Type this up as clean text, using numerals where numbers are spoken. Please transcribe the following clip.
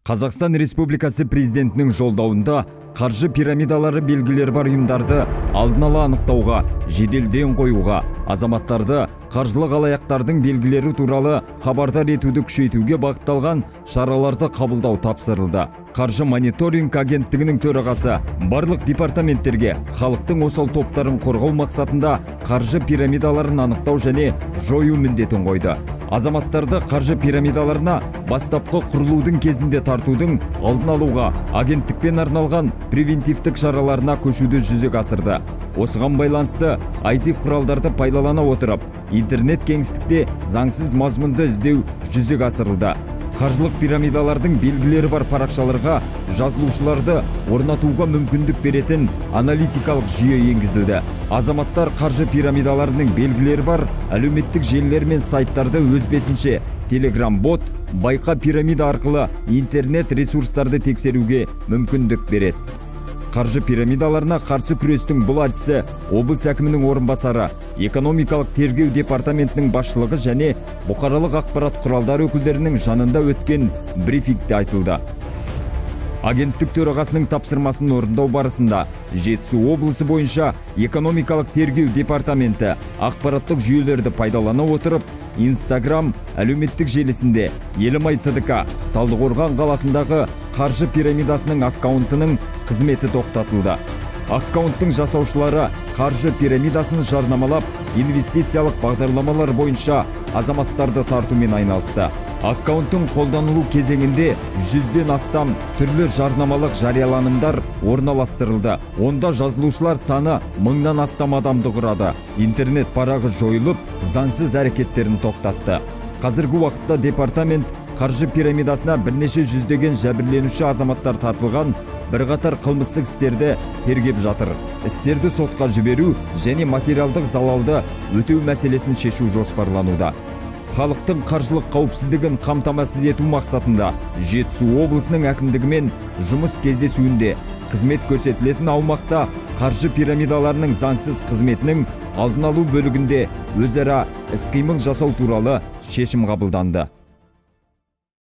Қазақстан Республикасы президентінің жолдауында қаржы пирамидалары белгілері бар ұйымдарды алдын ала анықтауға, жеделден қоюға, азаматтарды қаржылық алаяқтардың белгілері туралы хабардар етуді күшейтуге бағытталған шараларды қабылдау тапсырылды. Қаржы мониторинг агенттігінің төрағасы барлық департаменттерге халықтың осал топтарын қорғау мақсатында қаржы пирамидаларын анықтау және жою міндетін қойды. Азаматтарды қаржы пирамидаларына бастапқы құрылудың кезінде тартудың алдын алуға агенттікпен арналған превентивтік шараларына көшуді жүзеге асырды. Осыған байланысты IT құралдарды пайдалана отырып, интернет кеңістікте заңсыз мазмұнды іздеу жүзеге асырылды. Қаржылық пирамидалардың белгілері бар парақшаларға жазылушыларды орнатуға мүмкіндік беретін аналитикалық жүйе енгізілді. Азаматтар қаржы пирамидаларының белгілері бар әлеуметтік желілер мен сайттарды өз бетінше Telegram-бот, байқа пирамида арқылы интернет ресурстарды тексеруге мүмкіндік береді. Қаржы пирамидаларына қарсы күрестің бұл әдісі облыс әкімінің орынбасары, экономикалық тергеу департаментінің басшылығы және бұқаралық ақпарат құралдары өкілдерінің жанында өткен брифингте айтылды. Агенттік төрағасының тапсырмасын орындау барысында Жетісу облысы бойынша экономикалық тергеу департаменті ақпараттық жүйелерді пайдалана отырып, Instagram әлеуметтік желісінде Елімай ТДК Талдықорған қаласындағы қаржы пирамидасының аккаунтының қызметі тоқтатылды. Аккаунттың жасаушылары қаржы пирамидасын жарнамалап, инвестициялық бағдарламалар бойынша азаматтарды тартумен айналысты. Аккаунттың қолданылу кезеңінде 100-ден астам түрлі жарнамалық жарияланымдар орналастырылды. Онда жазылушылар саны 1000-нан астам адамды құрады. Интернет парағы жойылып, заңсыз әрекеттерін тоқтатты. Қазіргі уақытта департамент қаржы пирамидасына бірнеше жүздеген жәбірленуші азаматтар тартылған бірқатар қылмыстық істерді тергеп жатыр. Істерді сотқа жіберу және материалдық залалды өтеу мәселесін шешу жоспарлануда. Халықтың қаржылық қауіпсіздігін қамтамасыз ету мақсатында Жетісу облысының әкімдігімен жұмыс кездесуінде қызмет көрсетілетін аумақта қаржы пирамидаларының заңсыз қызметінің алдын алу бөлігінде өзара іс-қимыл жасау туралы шешім қабылданды.